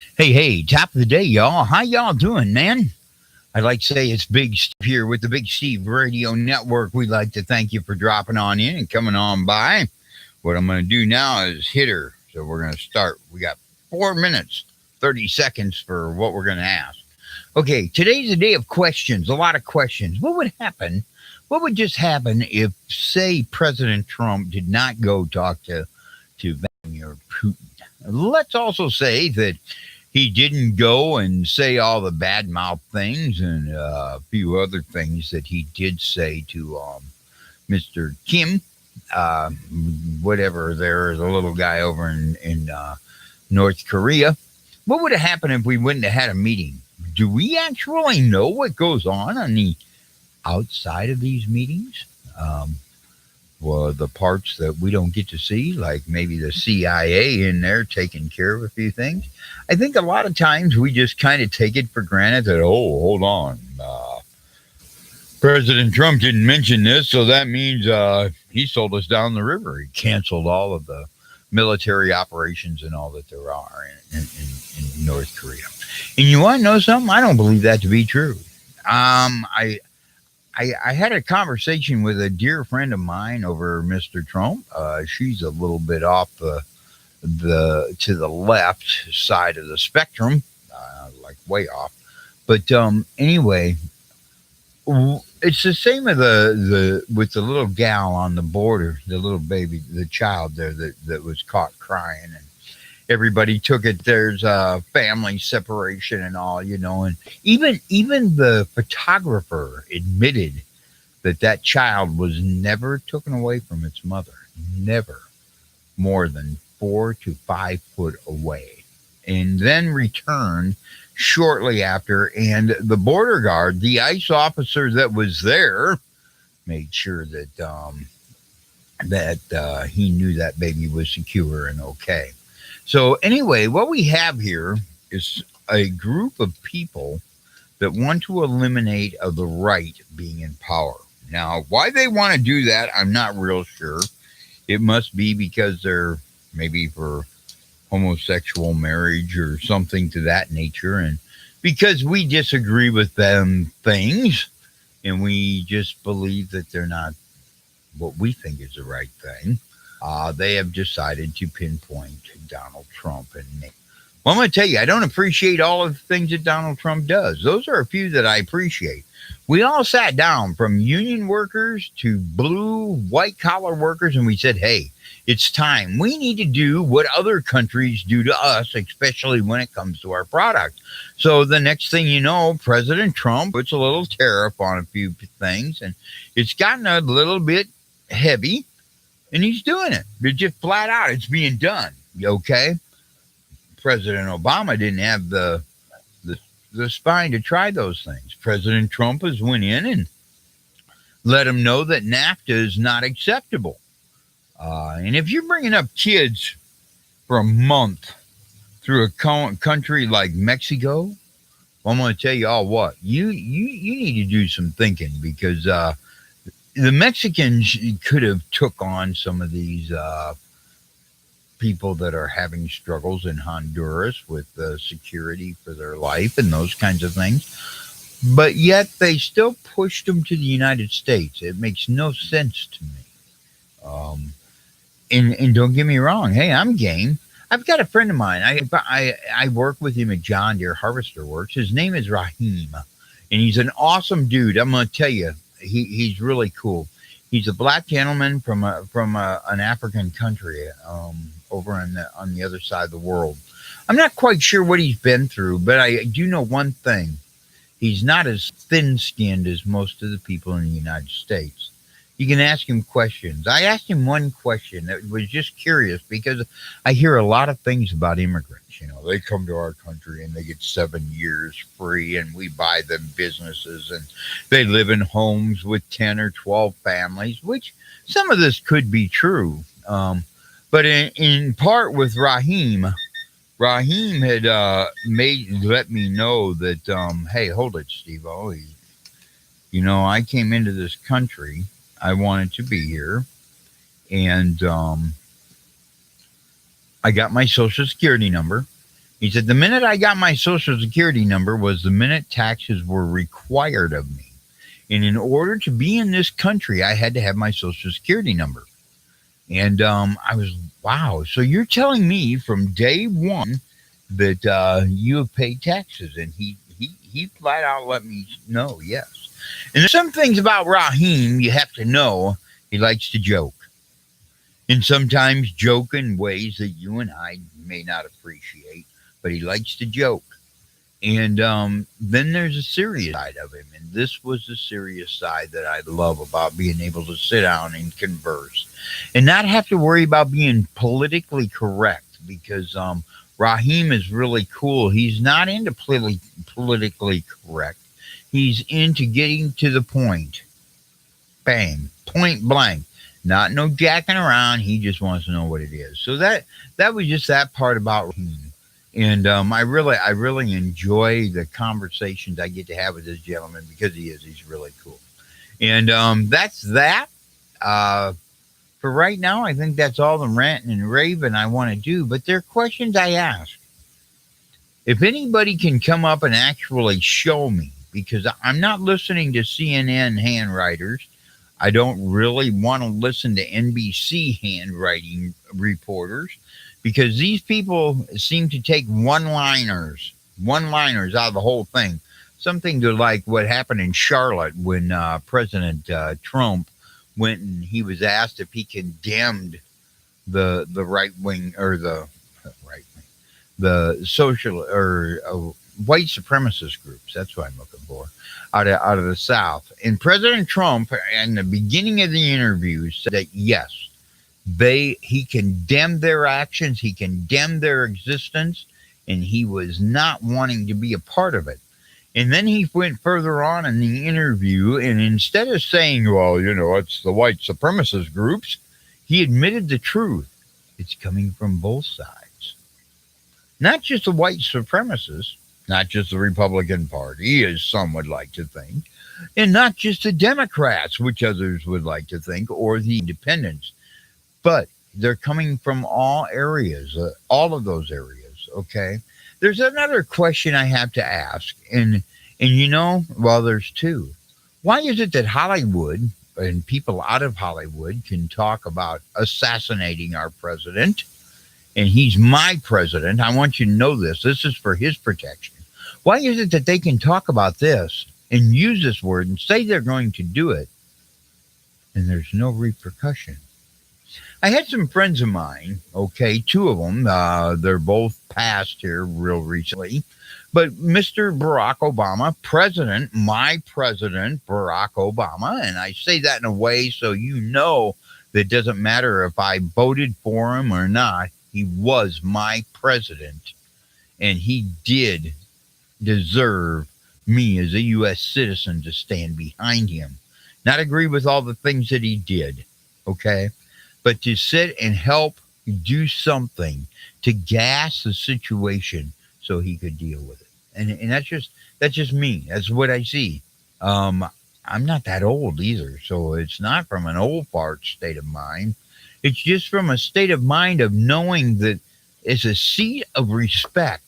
Hey, top of the day, y'all. How y'all doing, man? I'd like to say it's Big Steve here with the Big Steve Radio Network. We'd like to thank you for dropping on in and coming on by. What I'm going to do now is hit her. So we're going to start. We got 4 minutes, 30 seconds for what we're going to ask. Okay, today's a day of questions, a lot of questions. What would happen? What would just happen if, say, President Trump did not go talk to Vladimir Putin? Let's also say that he didn't go and say all the bad mouth things and a few other things that he did say to Mr. Kim, uh, whatever. There is a little guy over in North Korea. What would have happened if we wouldn't have had a meeting? Do we actually know what goes on the outside of these meetings? Well, the parts that we don't get to see, like maybe the CIA in there taking care of a few things. I think a lot of times we just kind of take it for granted that, oh, hold on. President Trump didn't mention this, so that means he sold us down the river. He canceled all of the military operations and all that there are in North Korea. And you want to know something? I don't believe that to be true. I had a conversation with a dear friend of mine over Mr. Trump. She's a little bit off the to the left side of the spectrum, like way off. But anyway, it's the same with the little gal on the border, the little baby, the child there that was caught crying, and everybody took it. There's family separation and all, and even the photographer admitted that child was never taken away from its mother, never more than 4 to 5 foot away, and then returned shortly after. And the border guard, the ICE officer that was there, made sure that he knew that baby was secure and okay. So anyway, what we have here is a group of people that want to eliminate the right being in power. Now, why they want to do that, I'm not real sure. It must be because they're maybe for homosexual marriage or something to that nature, and because we disagree with them things, and we just believe that they're not what we think is the right thing. They have decided to pinpoint Donald Trump and name. Well, I'm going to tell you, I don't appreciate all of the things that Donald Trump does. Those are a few that I appreciate. We all sat down, from union workers to blue, white collar workers, and we said, hey, it's time. We need to do what other countries do to us, especially when it comes to our product. So the next thing you know, President Trump puts a little tariff on a few things, and it's gotten a little bit heavy, and he's doing it. It's just flat out, it's being done. Okay? President Obama didn't have the spine to try those things. President Trump has went in and let him know that NAFTA is not acceptable. And if you're bringing up kids for a month through a country like Mexico, well, I'm going to tell you all what, you need to do some thinking, because the Mexicans could have took on some of these people that are having struggles in Honduras with security for their life and those kinds of things. But yet they still pushed them to the United States. It makes no sense to me. Um, and don't get me wrong. Hey, I'm game. I've got a friend of mine. I work with him at John Deere Harvester Works. His name is Raheem, and he's an awesome dude. I'm going to tell you, he's really cool. He's a black gentleman from an African country, over on the other side of the world. I'm not quite sure what he's been through, but I do know one thing: he's not as thin-skinned as most of the people in the United States. You can ask him questions. I asked him one question that was just curious, because I hear a lot of things about immigrants. They come to our country and they get 7 years free, and we buy them businesses, and they live in homes with 10 or 12 families, which some of this could be true. But in part with Raheem had let me know that, hey, hold it, Steve. Oh, I came into this country. I wanted to be here, and I got my social security number, He said, the minute I got my social security number was the minute taxes were required of me. And in order to be in this country, I had to have my social security number. And I was, wow. So you're telling me from day one that you have paid taxes? And he flat out let me know, yes. And there's some things about Raheem you have to know. He likes to joke. And sometimes joke in ways that you and I may not appreciate, but he likes to joke. And then there's a serious side of him. And this was the serious side that I love about being able to sit down and converse and not have to worry about being politically correct because Raheem is really cool. He's not into politically correct, he's into getting to the point. Bang, point blank. Not no jacking around. He just wants to know what it is. So that was just that part about Raheem. And I really enjoy the conversations I get to have with this gentleman because he's really cool. And that's that. Uh, for right now, I think that's all the ranting and raving I want to do. But there are questions I ask. If anybody can come up and actually show me, because I'm not listening to CNN handwriters, I don't really want to listen to NBC handwriting reporters because these people seem to take one liners out of the whole thing. Something to like what happened in Charlotte when President Trump went and he was asked if he condemned the right wing or the right wing, the social or white supremacist groups. That's what I'm looking for out of the South. And President Trump, in the beginning of the interview, said that yes, he condemned their actions, he condemned their existence, and he was not wanting to be a part of it. And then he went further on in the interview, and instead of saying, well, it's the white supremacist groups, he admitted the truth. It's coming from both sides. Not just the white supremacists, not just the Republican Party, as some would like to think, and not just the Democrats, which others would like to think, or the independents, but they're coming from all areas, all of those areas. Okay. There's another question I have to ask, well, there's two. Why is it that Hollywood and people out of Hollywood can talk about assassinating our president? And he's my president. I want you to know this. This is for his protection. Why is it that they can talk about this and use this word and say they're going to do it, and there's no repercussion? I had some friends of mine, okay, two of them, they're both passed here real recently, but Mr. Barack Obama, my president, Barack Obama, and I say that in a way so that it doesn't matter if I voted for him or not, he was my president, and he did deserve me as a U.S. citizen to stand behind him. Not agree with all the things that he did, okay? But to sit and help do something to gas the situation so he could deal with it. And that's just me. That's what I see. I'm not that old either, so it's not from an old fart state of mind. It's just from a state of mind of knowing that it's a seat of respect.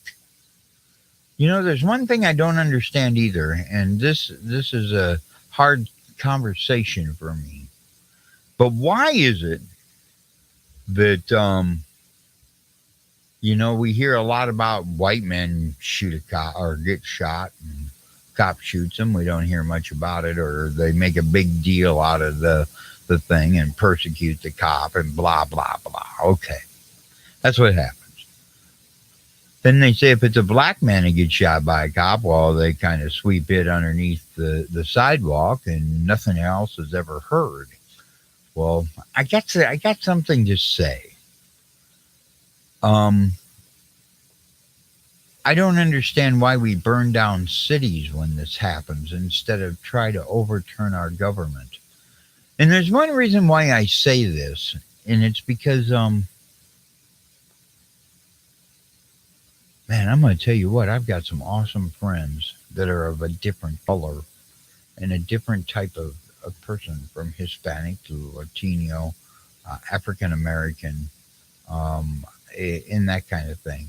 There's one thing I don't understand either, and this is a hard conversation for me. But why is it that we hear a lot about white men shoot a cop or get shot and cop shoots them? We don't hear much about it, or they make a big deal out of the thing and persecute the cop and blah blah blah. Okay, that's what happens. Then they say if it's a black man who gets shot by a cop, well, they kind of sweep it underneath the sidewalk and nothing else is ever heard. Well, I got something to say. I don't understand why we burn down cities when this happens instead of try to overturn our government. And there's one reason why I say this, and it's because man, I'm going to tell you what, I've got some awesome friends that are of a different color and a different type of person, from Hispanic to Latino, African American, in that kind of thing.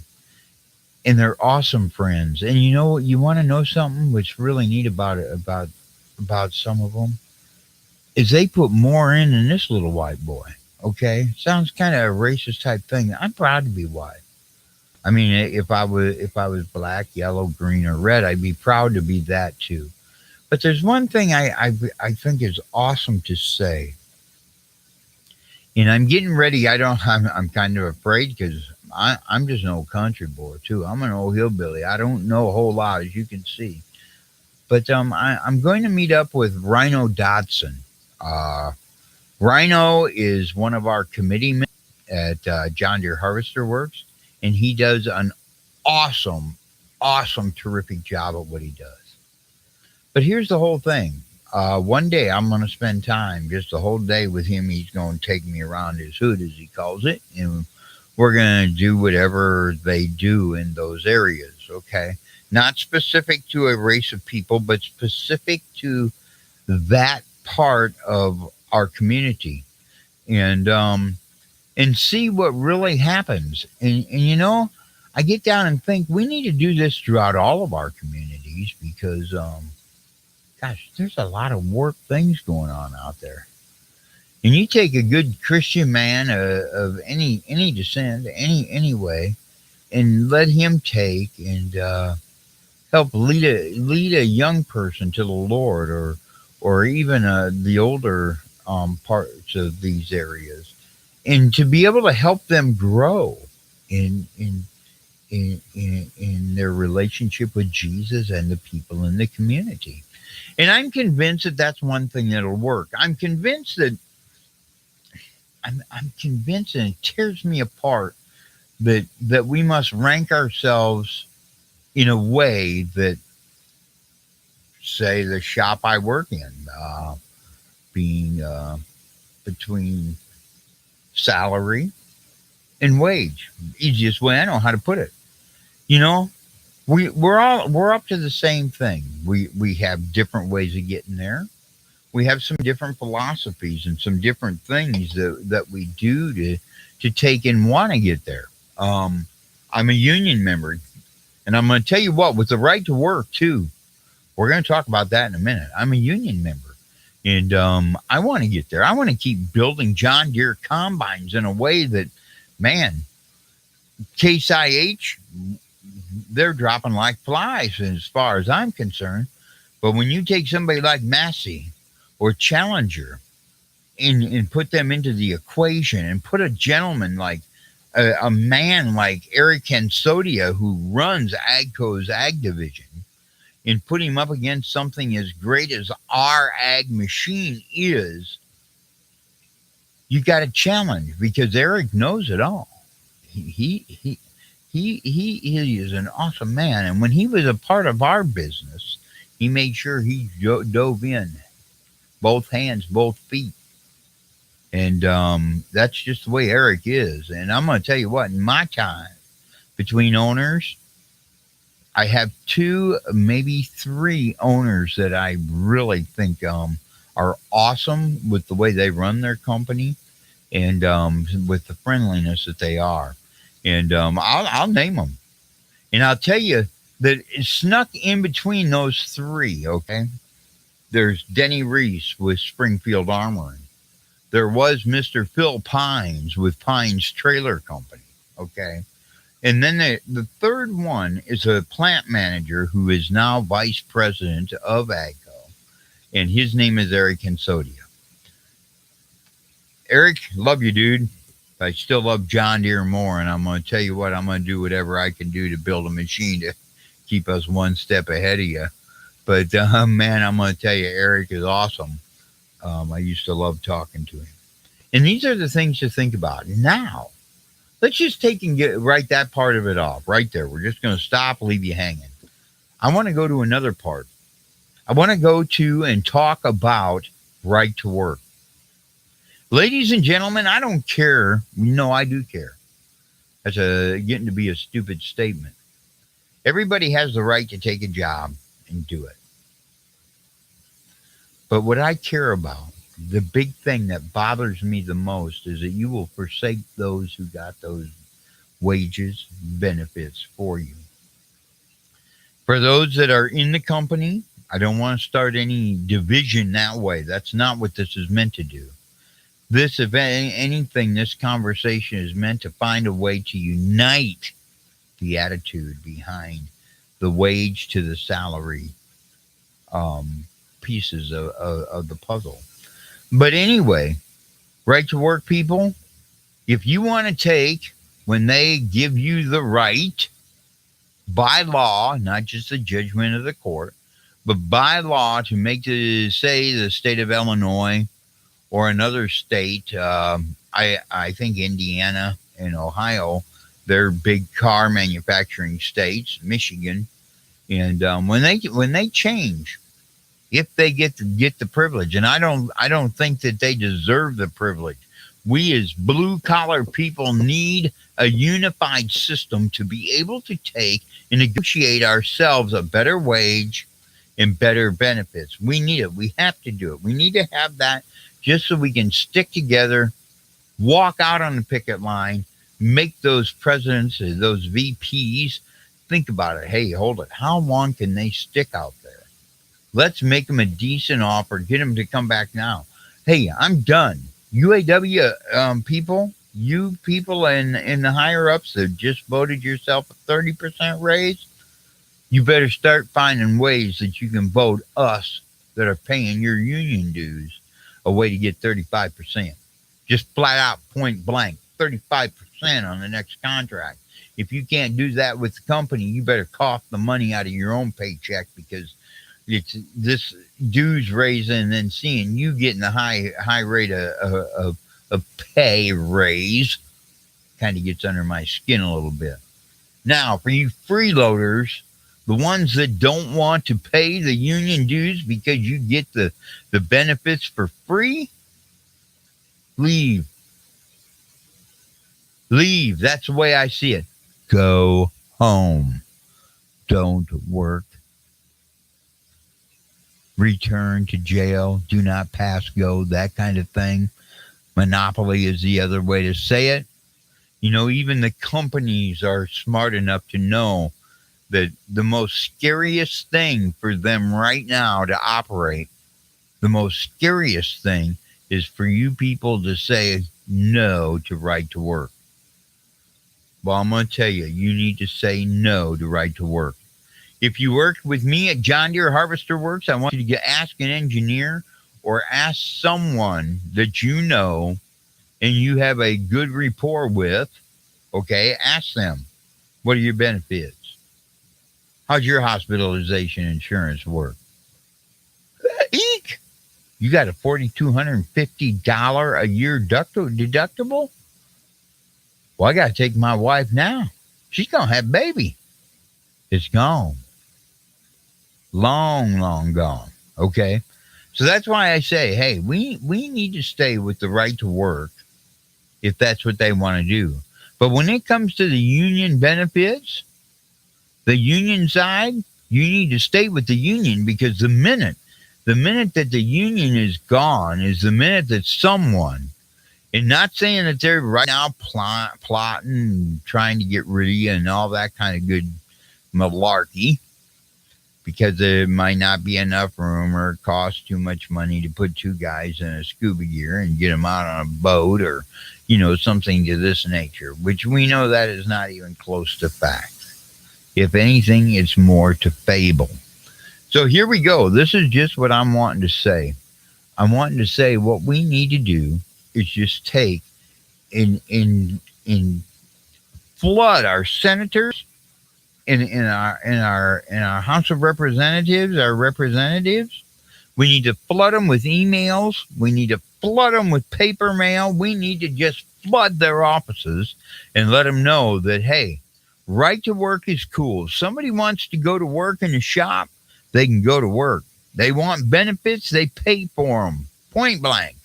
and they're awesome friends. And you know, you want to know something what's really neat about it about some of them is they put more in than this little white boy. Okay, sounds kind of a racist type thing. I'm proud to be white. I mean, if I was black, yellow, green, or red, I'd be proud to be that too. But there's one thing I think is awesome to say, and I'm getting ready. I'm kind of afraid because I'm just an old country boy too. I'm an old hillbilly. I don't know a whole lot, as you can see. But I'm going to meet up with Rhino Dodson. Uh, Rhino is one of our committeemen at John Deere Harvester Works, and he does an awesome, awesome, terrific job at what he does. But here's the whole thing. One day I'm going to spend time, just a whole day with him. He's going to take me around his hood, as he calls it, and we're going to do whatever they do in those areas, okay? Not specific to a race of people, but specific to that part of our community. And see what really happens. And you know, I get down and think we need to do this throughout all of our communities because gosh, there's a lot of warped things going on out there. And you take a good Christian man of any descent, any way, and let him take and help lead a young person to the Lord, or even the older parts of these areas, and to be able to help them grow in in in their relationship with Jesus and the people in the community. And I'm convinced that that's one thing that'll work. I'm convinced, and it tears me apart that we must rank ourselves in a way that, say, the shop I work in, being between salary and wage. Easiest way I know how to put it. You know, we're up to the same thing. We have different ways of getting there. We have some different philosophies and some different things that we do to take and want to get there. I'm a union member, and I'm going to tell you what, with the right to work too. We're going to talk about that in a minute. I'm a union member, and I want to get there. I want to keep building John Deere combines in a way that, man, Case IH, they're dropping like flies as far as I'm concerned. But when you take somebody like Massey or Challenger and put them into the equation and put a gentleman like a man like Eric Kensodia, who runs AGCO's ag division, and put him up against something as great as our ag machine is, you got a challenge because Eric knows it all. He is an awesome man, and when he was a part of our business, he made sure he dove in, both hands, both feet, and that's just the way Eric is. And I'm going to tell you what, in my time between owners, I have two, maybe three owners that I really think are awesome with the way they run their company and with the friendliness that they are. And I'll name them. And I'll tell you that it's snuck in between those three, okay? There's Denny Reese with Springfield Armoring. There was Mr. Phil Pines with Pines Trailer Company, okay? And then the third one is a plant manager who is now vice president of AGCO, and his name is Eric Kensodia. Eric, love you, dude. I still love John Deere more, and I'm going to tell you what, I'm going to do whatever I can do to build a machine to keep us one step ahead of you. But, man, I'm going to tell you, Eric is awesome. I used to love talking to him. And these are the things to think about. Now, let's just take and get right that part of it off right there. We're just going to stop, leave you hanging. I want to go to another part. I want to go to and talk about right to work. Ladies and gentlemen, I don't care. No, I do care. That's getting to be a stupid statement. Everybody has the right to take a job and do it. But what I care about, the big thing that bothers me the most, is that you will forsake those who got those wages, benefits for you. For those that are in the company, I don't want to start any division that way. That's not what this is meant to do. This, if anything, this conversation is meant to find a way to unite the attitude behind the wage to the salary um, pieces of the puzzle. But anyway, right to work people, if you want to take, when they give you the right by law, not just the judgment of the court, but by law to make the, say, the state of Illinois or another state, I think Indiana and Ohio, they're big car manufacturing states, Michigan, and when they change, if they get the privilege, and I don't think that they deserve the privilege. We as blue collar people need a unified system to be able to take and negotiate ourselves a better wage and better benefits. We need it. We have to do it. We need to have that just so we can stick together, walk out on the picket line, make those presidents, those VPs think about it. Hey, hold it. How long can they stick out there? Let's make them a decent offer. Get them to come back now. Hey, I'm done. UAW people, you people in the higher ups that just voted yourself a 30% raise, you better start finding ways that you can vote us that are paying your union dues a way to get 35%. Just flat out, point blank, 35% on the next contract. If you can't do that with the company, you better cough the money out of your own paycheck, because it's this dues raising and then seeing you getting the high rate of pay raise kind of gets under my skin a little bit. Now, for you freeloaders, the ones that don't want to pay the union dues because you get the benefits for free, leave. Leave. That's the way I see it. Go home. Don't work. Return to jail. Do not pass go. That kind of thing. Monopoly is the other way to say it. You know, even the companies are smart enough to know that the most scariest thing for them right now to operate, the most scariest thing is for you people to say no to right to work. Well, I'm going to tell you, you need to say no to right to work. If you worked with me at John Deere Harvester Works, I want you to ask an engineer or ask someone that you know and you have a good rapport with. Okay, ask them, what are your benefits? How's your hospitalization insurance work? Eek! You got a $4,250 a year deductible? Well, I got to take my wife now. She's going to have a baby. It's gone. Long, long gone. Okay? So that's why I say, hey, we need to stay with the right to work if that's what they want to do. But when it comes to the union benefits, the union side, you need to stay with the union, because the minute that the union is gone is the minute that someone, and not saying that they're right now plotting, trying to get rid of you and all that kind of good malarkey, because there might not be enough room or it costs too much money to put two guys in a scuba gear and get them out on a boat, or, you know, something to this nature, which we know that is not even close to fact. If anything, it's more to fable. So here we go. This is just what I'm wanting to say. I'm wanting to say what we need to do is just take in flood our senators in our House of Representatives, our representatives. We need to flood them with emails. We need to flood them with paper mail. We need to just flood their offices and let them know that, hey, right to work is cool. Somebody wants to go to work in a shop, they can go to work. They want benefits, they pay for them. Point blank.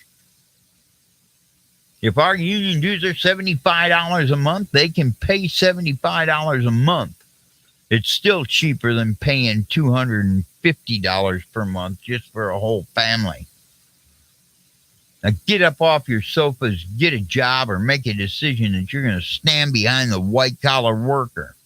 If our union dues are $75 a month, they can pay $75 a month. It's still cheaper than paying $250 per month just for a whole family. Now get up off your sofas, get a job, or make a decision that you're going to stand behind the white-collar worker.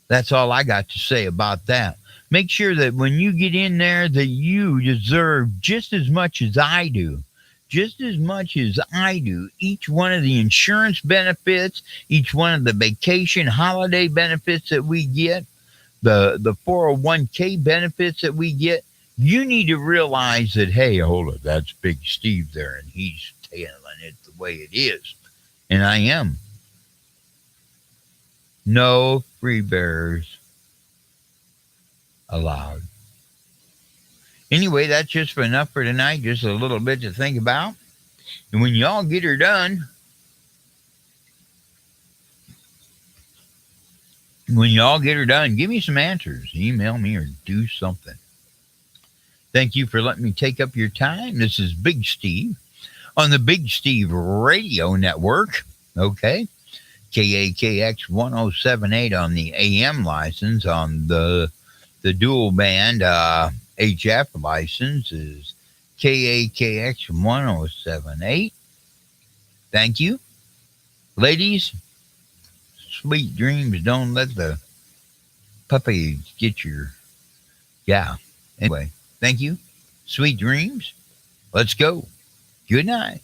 That's all I got to say about that. Make sure that when you get in there that you deserve just as much as I do. Just as much as I do. Each one of the insurance benefits, each one of the vacation holiday benefits that we get, the 401k benefits that we get, you need to realize that, hey, hold it, that's Big Steve there, and he's telling it the way it is. And I am. No free bears allowed. Anyway, that's just enough for tonight. Just a little bit to think about. And when y'all get her done, give me some answers. Email me or do something. Thank you for letting me take up your time. This is Big Steve on the Big Steve Radio Network. Okay. KAKX 1078 on the AM license. On the dual band HF license is KAKX 1078. Thank you. Ladies, sweet dreams. Don't let the puppy get your... Yeah. Anyway, thank you. Sweet dreams. Let's go. Good night.